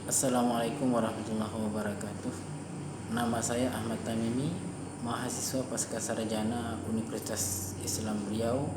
Assalamualaikum warahmatullahi wabarakatuh. Nama saya Ahmad Tamimi, mahasiswa pasca sarjana Universitas Islam Riau,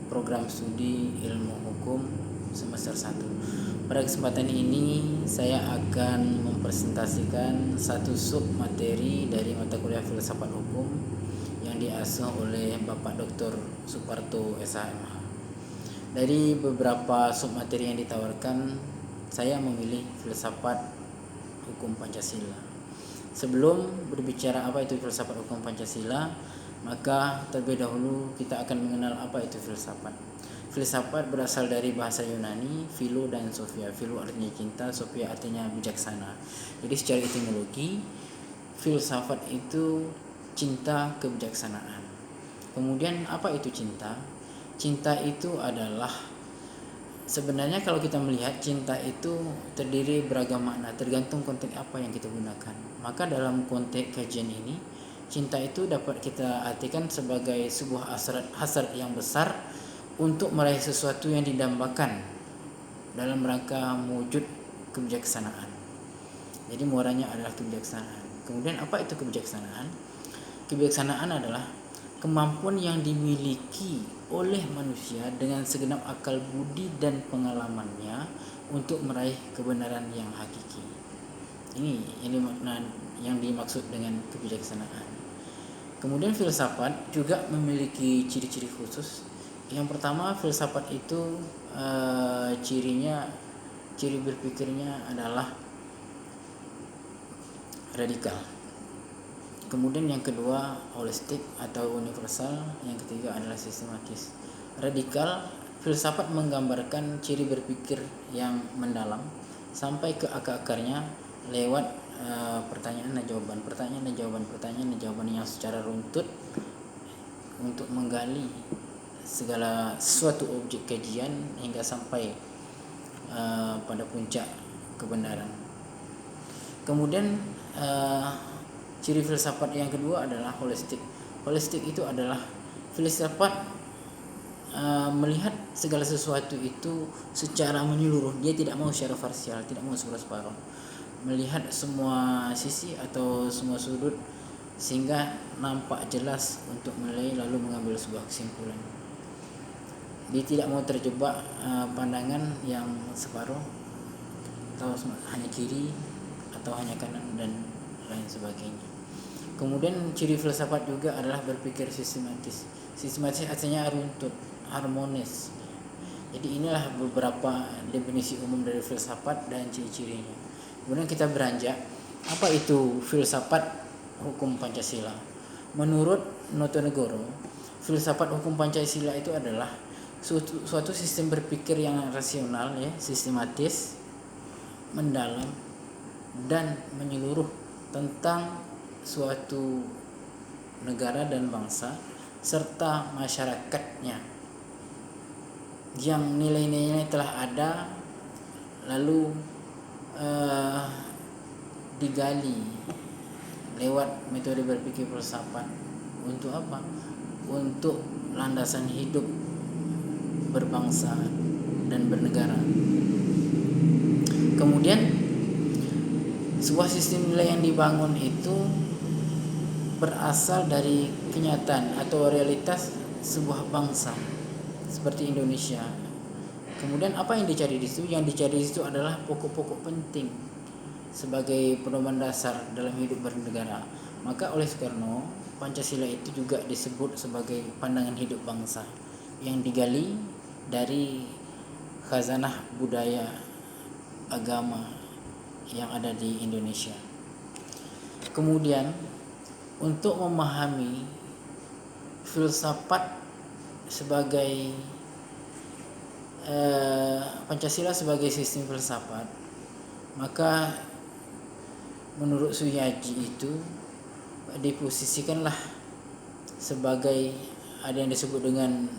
program studi Ilmu Hukum semester 1. Pada kesempatan ini saya akan mempresentasikan satu sub materi dari mata kuliah Filsafat Hukum yang diasuh oleh Bapak Dr. Suparto SHMH. Dari beberapa sub materi yang ditawarkan, saya memilih filsafat hukum Pancasila. Sebelum berbicara apa itu filsafat hukum Pancasila, maka terlebih dahulu kita akan mengenal apa itu filsafat. Filsafat berasal dari bahasa Yunani, philo dan sophia. Philo artinya cinta, sophia artinya bijaksana. Jadi secara etimologi, filsafat itu cinta kebijaksanaan. Kemudian apa itu cinta? Cinta itu adalah, sebenarnya kalau kita melihat, cinta itu terdiri beragam makna, tergantung konteks apa yang kita gunakan. Maka dalam konteks kajian ini, cinta itu dapat kita artikan sebagai sebuah hasrat yang besar untuk meraih sesuatu yang didambakan dalam rangka mewujud kebijaksanaan. Jadi muaranya adalah kebijaksanaan. Kemudian apa itu kebijaksanaan? Kebijaksanaan adalah kemampuan yang dimiliki oleh manusia dengan segenap akal budi dan pengalamannya untuk meraih kebenaran yang hakiki. Ini makna yang dimaksud dengan kebijaksanaan. Kemudian filsafat juga memiliki ciri-ciri khusus. Yang pertama, filsafat itu ciri berpikirnya adalah radikal. Kemudian yang kedua holistik atau universal, yang ketiga adalah sistematis. Radikal, filsafat menggambarkan ciri berpikir yang mendalam sampai ke akar-akarnya lewat pertanyaan dan jawaban yang secara runtut untuk menggali segala suatu objek kajian hingga sampai pada puncak kebenaran. Kemudian ciri filsafat yang kedua adalah holistik. Holistik itu adalah filsafat melihat segala sesuatu itu secara menyeluruh. Dia tidak mau secara parsial, tidak mau separuh-separuh. Melihat semua sisi atau semua sudut sehingga nampak jelas untuk menilai lalu mengambil sebuah kesimpulan. Dia tidak mau terjebak pandangan yang separuh atau hanya kiri atau hanya kanan dan lain sebagainya. Kemudian ciri filsafat juga adalah berpikir sistematis. Sistematis artinya runtut, harmonis. Jadi inilah beberapa definisi umum dari filsafat dan ciri-cirinya. Kemudian kita beranjak, apa itu filsafat hukum Pancasila? Menurut Notonegoro, filsafat hukum Pancasila itu adalah suatu sistem berpikir yang rasional, sistematis, mendalam dan menyeluruh tentang suatu negara dan bangsa serta masyarakatnya, yang nilai-nilainya telah ada lalu digali lewat metode berpikir filsafat. Untuk apa? Untuk landasan hidup berbangsa dan bernegara. Kemudian sebuah sistem nilai yang dibangun itu berasal dari kenyataan atau realitas sebuah bangsa seperti Indonesia. Kemudian apa yang dicari di situ? Yang dicari di situ adalah pokok-pokok penting sebagai pedoman dasar dalam hidup bernegara. Maka oleh Soekarno, Pancasila itu juga disebut sebagai pandangan hidup bangsa yang digali dari khazanah budaya agama yang ada di Indonesia. Kemudian untuk memahami filsafat sebagai Pancasila sebagai sistem filsafat, maka menurut Suyaji itu diposisikanlah sebagai ada yang disebut dengan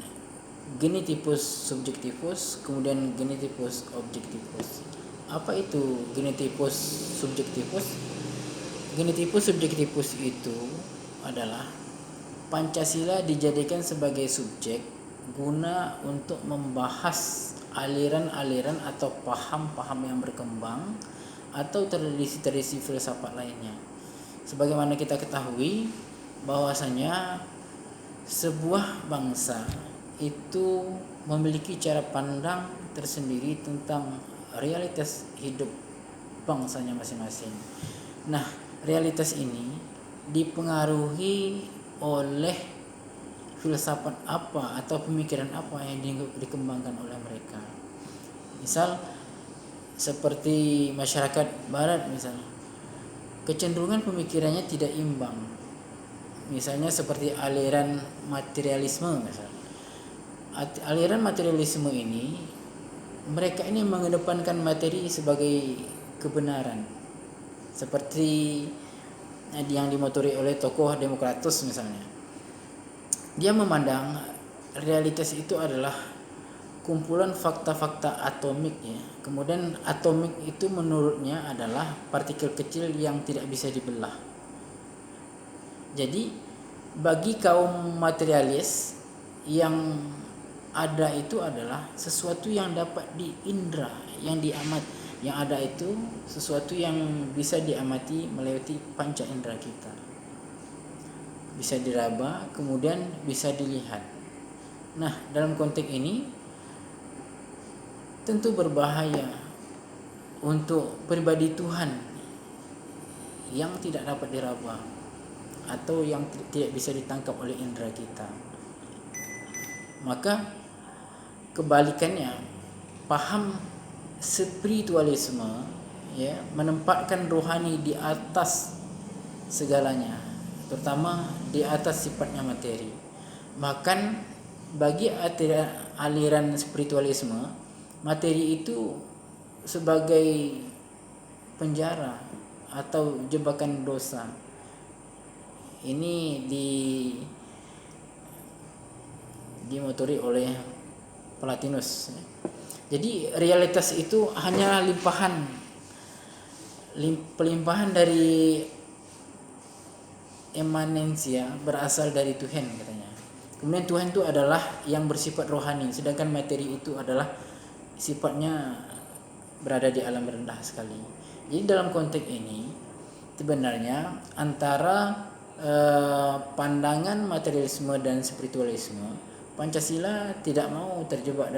genetipus subjektivus, kemudian genetipus objektivus. Apa itu genetipus subjektivus? Genetipus subjektivus itu adalah Pancasila dijadikan sebagai subjek guna untuk membahas aliran-aliran atau paham-paham yang berkembang atau tradisi-tradisi filsafat lainnya. Sebagaimana kita ketahui bahwasanya sebuah bangsa itu memiliki cara pandang tersendiri tentang realitas hidup bangsanya masing-masing. Nah, realitas ini dipengaruhi oleh filsafat apa atau pemikiran apa yang dikembangkan oleh mereka. Misal seperti masyarakat barat misalnya, kecenderungan pemikirannya tidak imbang. Misalnya seperti aliran materialisme misalnya. Aliran materialisme ini, mereka ini mengedepankan materi sebagai kebenaran, seperti yang dimotori oleh tokoh Demokratus misalnya. Dia memandang realitas itu adalah kumpulan fakta-fakta atomik ya. Kemudian atomik itu menurutnya adalah partikel kecil yang tidak bisa dibelah. Jadi bagi kaum materialis, yang ada itu adalah sesuatu yang dapat diindra, yang diamat. Yang ada itu sesuatu yang bisa diamati melewati panca indera kita, bisa diraba, kemudian bisa dilihat. Nah, dalam konteks ini tentu berbahaya untuk pribadi Tuhan yang tidak dapat diraba atau yang tidak bisa ditangkap oleh indera kita. Maka kebalikannya, paham spiritualisme ya menempatkan rohani di atas segalanya, terutama di atas sifatnya materi. Bahkan bagi aliran spiritualisme, materi itu sebagai penjara atau jebakan dosa. Ini dimotori oleh Plotinus. Jadi realitas itu hanya pelimpahan dari emanensia, berasal dari Tuhan katanya. Kemudian Tuhan itu adalah yang bersifat rohani, sedangkan materi itu adalah sifatnya berada di alam rendah sekali. Jadi dalam konteks ini sebenarnya antara pandangan materialisme dan spiritualisme, Pancasila tidak mau terjebak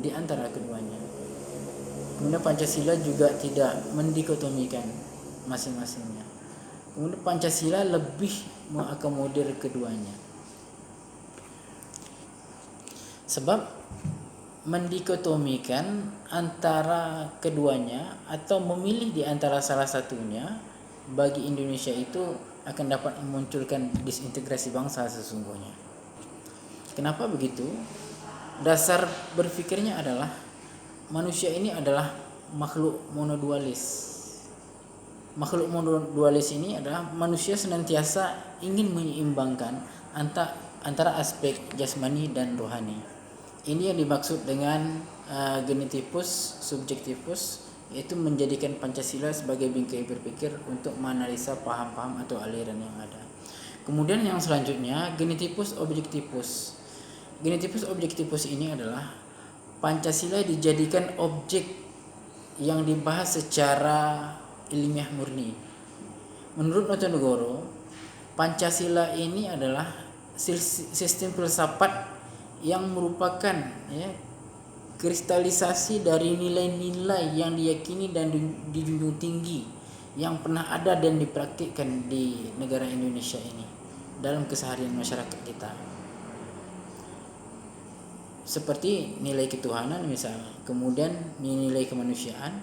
di antara keduanya. Kemudian Pancasila juga tidak mendikotomikan masing-masingnya. Kemudian Pancasila lebih mengakomodir keduanya. Sebab mendikotomikan antara keduanya atau memilih di antara salah satunya bagi Indonesia itu akan dapat memunculkan disintegrasi bangsa sesungguhnya. Kenapa begitu? Dasar berpikirnya adalah manusia ini adalah makhluk monodualis. Makhluk monodualis ini adalah manusia senantiasa ingin menyeimbangkan antara aspek jasmani dan rohani. Ini yang dimaksud dengan genetipus subjektivus, yaitu menjadikan Pancasila sebagai bingkai berpikir untuk menganalisa paham-paham atau aliran yang ada. Kemudian yang selanjutnya genetipus objektivus. Genetipus objektivus ini adalah Pancasila dijadikan objek yang dibahas secara ilmiah murni. Menurut Notonegoro, Pancasila ini adalah sistem filsafat yang merupakan kristalisasi dari nilai-nilai yang diyakini dan dijunjung tinggi yang pernah ada dan dipraktikkan di negara Indonesia ini dalam keseharian masyarakat kita. Seperti nilai ketuhanan misalnya, kemudian nilai kemanusiaan,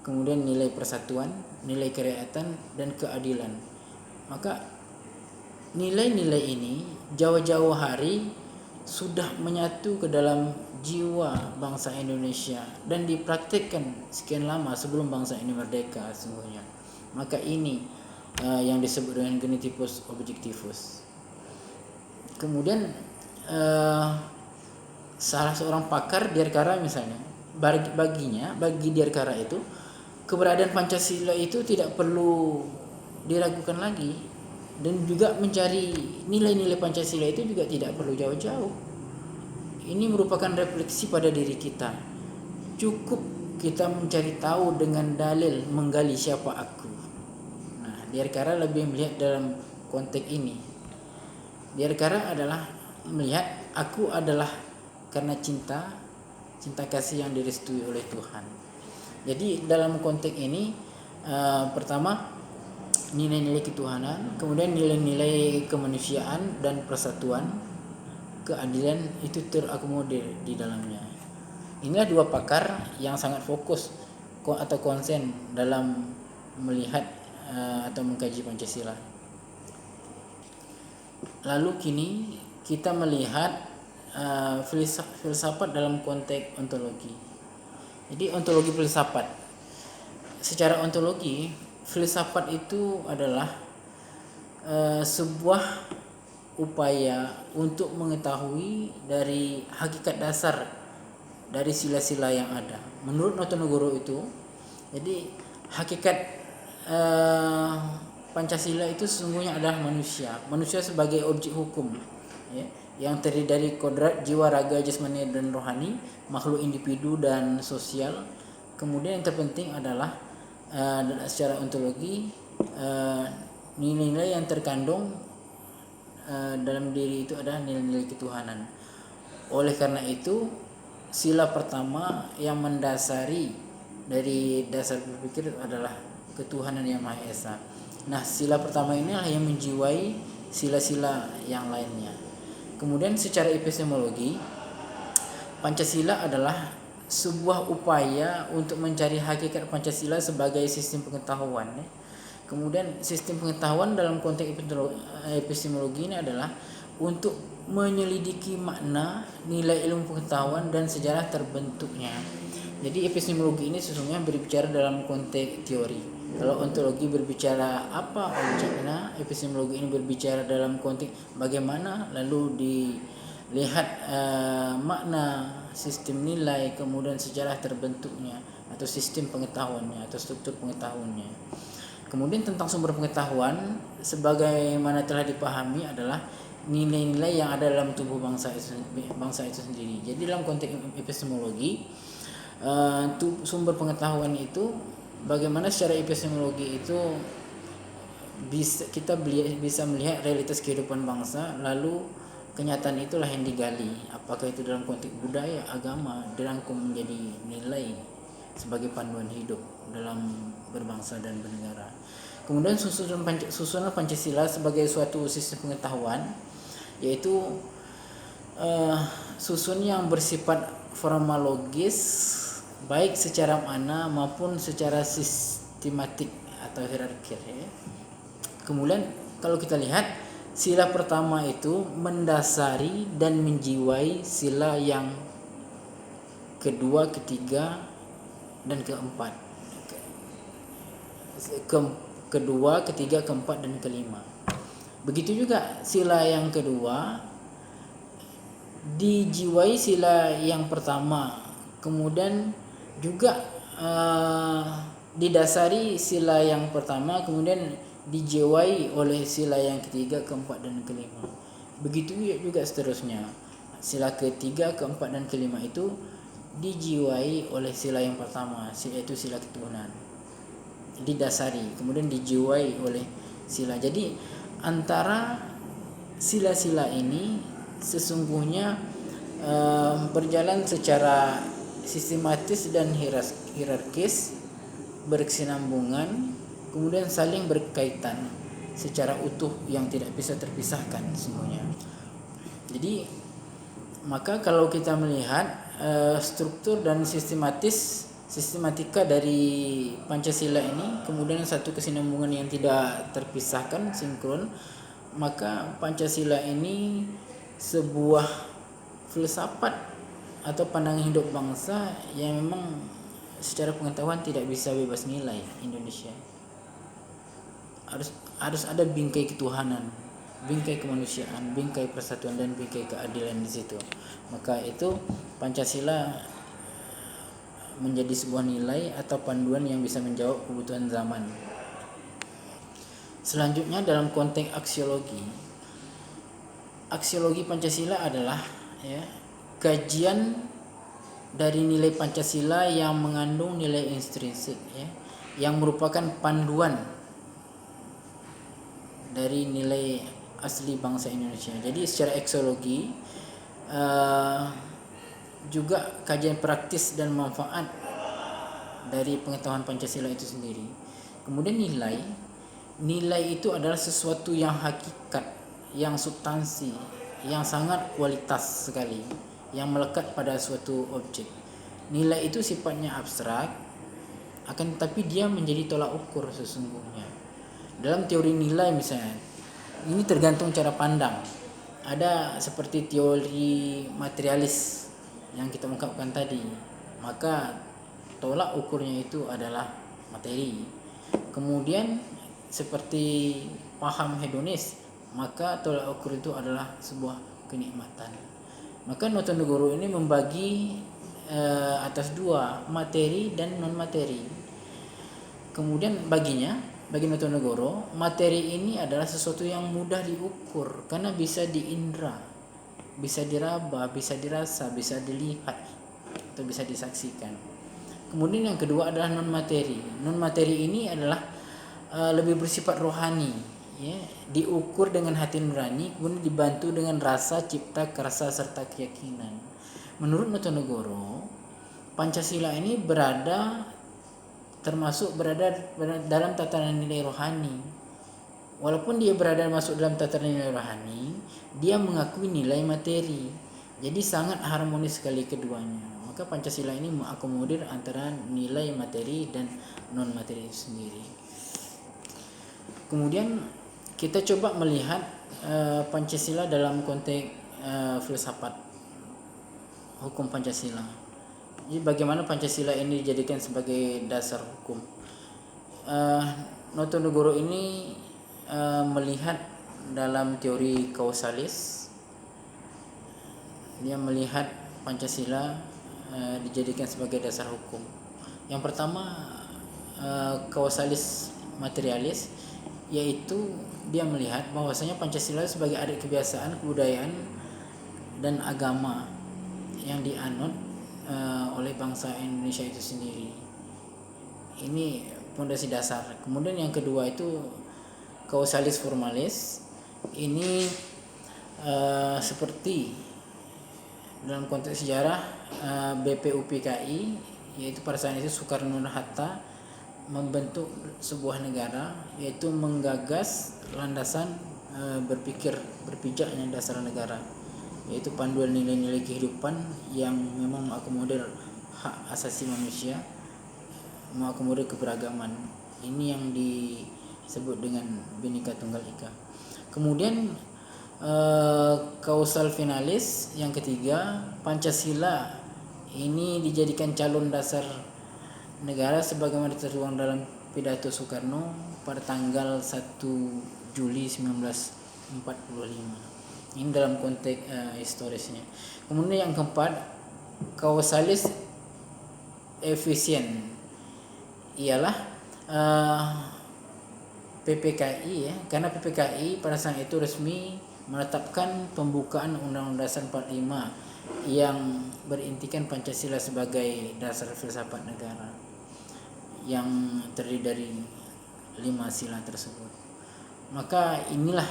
kemudian nilai persatuan, nilai kerakyatan dan keadilan. Maka nilai-nilai ini jauh-jauh hari sudah menyatu ke dalam jiwa bangsa Indonesia dan dipraktikkan sekian lama sebelum bangsa ini merdeka sesungguhnya. Maka ini yang disebut dengan genetipus objektivus. Kemudian salah seorang pakar Dirkara misalnya, bagi Dirkara itu keberadaan Pancasila itu tidak perlu diragukan lagi, dan juga mencari nilai-nilai Pancasila itu juga tidak perlu jauh-jauh. Ini merupakan refleksi pada diri kita. cukup kita mencari tahu dengan dalil menggali siapa aku. Nah, Dirgara lebih melihat dalam konteks ini. Dirgara adalah melihat aku adalah karena cinta kasih yang direstui oleh Tuhan. Jadi dalam konteks ini pertama nilai-nilai ketuhanan, kemudian nilai-nilai kemanusiaan dan persatuan, keadilan itu terakomodir di dalamnya. Inilah dua pakar yang sangat fokus atau konsen dalam melihat atau mengkaji Pancasila. Lalu kini kita melihat filsafat dalam konteks ontologi. Jadi ontologi filsafat. Secara ontologi, filsafat itu adalah sebuah upaya untuk mengetahui dari hakikat dasar dari sila-sila yang ada. Menurut Notonegoro itu, jadi hakikat Pancasila itu sesungguhnya adalah manusia sebagai objek hukum, ya, yang terdiri dari kodrat jiwa, raga, jasmani dan rohani, makhluk individu dan sosial. Kemudian yang terpenting adalah secara ontologi nilai-nilai yang terkandung dalam diri itu adalah nilai-nilai ketuhanan. Oleh karena itu, sila pertama yang mendasari dari dasar berpikir adalah ketuhanan yang Maha Esa. Nah, sila pertama inilah yang menjiwai sila-sila yang lainnya. Kemudian secara epistemologi, Pancasila adalah sebuah upaya untuk mencari hakikat Pancasila sebagai sistem pengetahuan. Kemudian sistem pengetahuan dalam konteks epistemologi ini adalah untuk menyelidiki makna, nilai ilmu pengetahuan dan sejarah terbentuknya. Jadi epistemologi ini sesungguhnya berbicara dalam konteks teori. Kalau ontologi berbicara apa objeknya, epistemologi ini berbicara dalam konteks bagaimana, lalu dilihat makna, sistem nilai, kemudian sejarah terbentuknya atau sistem pengetahuannya atau struktur pengetahuannya. Kemudian tentang sumber pengetahuan sebagaimana telah dipahami adalah nilai-nilai yang ada dalam tubuh bangsa itu sendiri. Jadi dalam konteks epistemologi, sumber pengetahuan itu bagaimana secara epistemologi itu kita bisa melihat realitas kehidupan bangsa, lalu kenyataan itulah yang digali. Apakah itu dalam konteks budaya, agama, dirangkum menjadi nilai sebagai panduan hidup dalam berbangsa dan bernegara. Kemudian susunan Pancasila sebagai suatu sistem pengetahuan, yaitu susun yang bersifat formalogis, baik secara makna maupun secara sistematik atau hierarkis. Kemudian kalau kita lihat, sila pertama itu mendasari dan menjiwai sila yang kedua, ketiga, dan keempat. Kedua, ketiga, keempat, dan kelima. Begitu juga sila yang kedua dijiwai sila yang pertama, kemudian juga didasari sila yang pertama, kemudian dijiwai oleh sila yang ketiga, keempat, dan kelima. Begitu juga seterusnya. Sila ketiga, keempat, dan kelima itu dijiwai oleh sila yang pertama, yaitu sila ketuhanan. Didasari, kemudian dijiwai oleh sila. Jadi antara sila-sila ini sesungguhnya berjalan secara sistematis dan hierarkis, berkesinambungan, kemudian saling berkaitan secara utuh yang tidak bisa terpisahkan semuanya. Jadi maka kalau kita melihat struktur dan sistematika dari Pancasila ini, kemudian satu kesinambungan yang tidak terpisahkan, sinkron, maka Pancasila ini sebuah filsafat atau pandangan hidup bangsa yang memang secara pengetahuan tidak bisa bebas nilai. Indonesia harus ada bingkai ketuhanan, bingkai kemanusiaan, bingkai persatuan, dan bingkai keadilan di situ. Maka itu Pancasila menjadi sebuah nilai atau panduan yang bisa menjawab kebutuhan zaman. Selanjutnya dalam konteks aksiologi Pancasila adalah kajian dari nilai Pancasila yang mengandung nilai intrinsik, ya, yang merupakan panduan dari nilai asli bangsa Indonesia. Jadi secara aksiologi juga kajian praktis dan manfaat dari pengetahuan Pancasila itu sendiri. Kemudian nilai itu adalah sesuatu yang hakikat, yang substansi, yang sangat kualitas sekali, yang melekat pada suatu objek. Nilai itu sifatnya abstrak, akan tetapi dia menjadi tolak ukur sesungguhnya. Dalam teori nilai misalnya, ini tergantung cara pandang. Ada seperti teori materialis yang kita ungkapkan tadi, maka tolak ukurnya itu adalah materi. Kemudian seperti paham hedonis, maka tolak ukur itu adalah sebuah kenikmatan. Maka Notonegoro ini membagi atas dua, materi dan non materi. Kemudian bagi Notonegoro, materi ini adalah sesuatu yang mudah diukur karena bisa diindra, bisa diraba, bisa dirasa, bisa dilihat atau bisa disaksikan. Kemudian yang kedua adalah non materi. Non materi ini adalah lebih bersifat rohani, ya, diukur dengan hati nurani, kemudian dibantu dengan rasa, cipta, karsa serta keyakinan. Menurut Notonegoro, Pancasila ini termasuk berada dalam tatanan nilai rohani. Walaupun dia berada masuk dalam tatanan nilai rohani, dia mengakui nilai materi. Jadi sangat harmonis sekali keduanya. Maka Pancasila ini mengakomodir antara nilai materi dan non materi itu sendiri. Kemudian kita coba melihat Pancasila dalam konteks filsafat hukum Pancasila. Jadi bagaimana Pancasila ini dijadikan sebagai dasar hukum? Notonegoro ini melihat dalam teori kausalis, dia melihat Pancasila dijadikan sebagai dasar hukum. Yang pertama kausalis materialis, yaitu dia melihat bahwasanya Pancasila sebagai adat kebiasaan, kebudayaan dan agama yang dianut oleh bangsa Indonesia itu sendiri. Ini fondasi dasar. Kemudian yang kedua itu kausalis formalis. Ini seperti dalam konteks sejarah BPUPKI, yaitu pada saat itu Soekarno dan Hatta membentuk sebuah negara, yaitu menggagas landasan berpijaknya dasar negara, yaitu panduan nilai-nilai kehidupan yang memang mengakomodir hak asasi manusia, mengakomodir keberagaman. Ini yang disebut dengan Bhinneka Tunggal Ika. Kemudian kausal finalis yang ketiga, Pancasila ini dijadikan calon dasar negara sebagaimana tertuang dalam pidato Soekarno pada tanggal 1 Juli 1945. Ini dalam konteks historisnya. Kemudian yang keempat, kausalis efisien, ialah PPKI, ya, karena PPKI pada saat itu resmi menetapkan pembukaan Undang-Undang Dasar 45 yang berintikan Pancasila sebagai dasar filsafat negara yang terdiri dari 5 sila tersebut. Maka inilah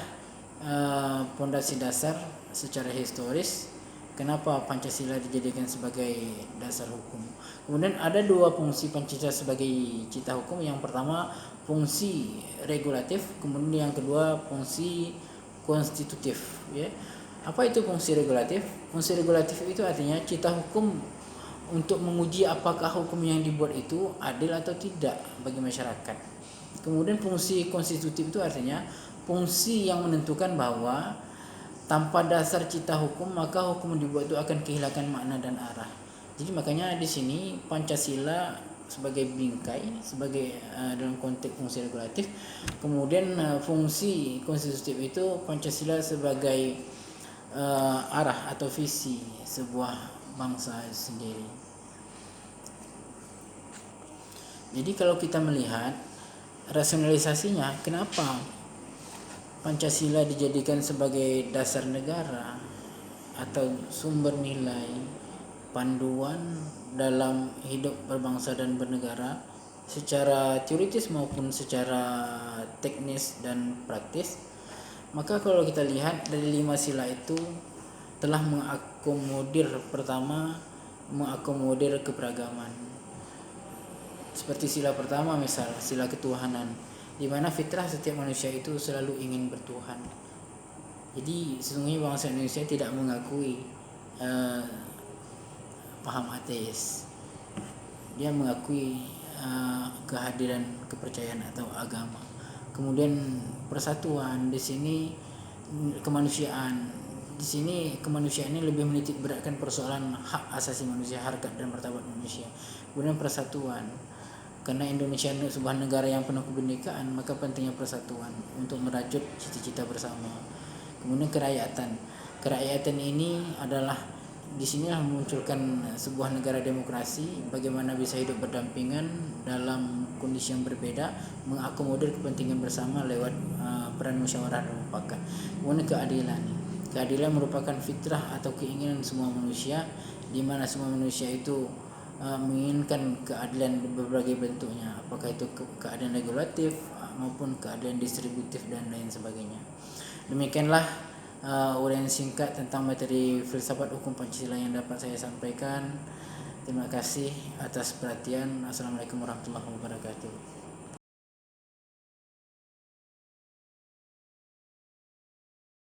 pondasi dasar secara historis kenapa Pancasila dijadikan sebagai dasar hukum. Kemudian ada dua fungsi Pancasila sebagai cita hukum. Yang pertama fungsi regulatif, kemudian yang kedua fungsi konstitutif, ya. Apa itu fungsi regulatif? Fungsi regulatif itu artinya cita hukum untuk menguji apakah hukum yang dibuat itu adil atau tidak bagi masyarakat. Kemudian fungsi konstitutif itu artinya fungsi yang menentukan bahwa tanpa dasar cita hukum maka hukum yang dibuat itu akan kehilangan makna dan arah. Jadi makanya di sini Pancasila sebagai bingkai, sebagai dalam konteks fungsi regulatif. Kemudian fungsi konstitutif itu Pancasila sebagai arah atau visi sebuah bangsa sendiri. Jadi kalau kita melihat rasionalisasinya, kenapa Pancasila dijadikan sebagai dasar negara atau sumber nilai panduan dalam hidup berbangsa dan bernegara secara teoritis maupun secara teknis dan praktis. Maka kalau kita lihat dari 5 sila itu telah mengakomodir, pertama mengakomodir keberagaman. Seperti sila pertama misal sila ketuhanan, di mana fitrah setiap manusia itu selalu ingin bertuhan. Jadi sesungguhnya bangsa Indonesia tidak mengakui paham ateis. Dia mengakui kehadiran kepercayaan atau agama. Kemudian persatuan, di sini kemanusiaan. Di sini kemanusiaan ini lebih menitik beratkan persoalan hak asasi manusia, harkat dan martabat manusia. Kemudian persatuan. Karena Indonesia sebuah negara yang penuh kebinekaan, maka pentingnya persatuan untuk merajut cita-cita bersama. Kemudian kerakyatan. Kerakyatan ini adalah di sinilah memunculkan sebuah negara demokrasi, bagaimana bisa hidup berdampingan dalam kondisi yang berbeda, mengakomodir kepentingan bersama lewat peran musyawarah dan mufakat. Kemudian keadilan. Keadilan merupakan fitrah atau keinginan semua manusia, di mana semua manusia itu menginginkan keadilan berbagai bentuknya, apakah itu keadilan regulatif maupun keadilan distributif dan lain sebagainya. Demikianlah uraian singkat tentang materi filsafat hukum Pancasila yang dapat saya sampaikan. Terima kasih atas perhatian. Assalamualaikum warahmatullahi wabarakatuh.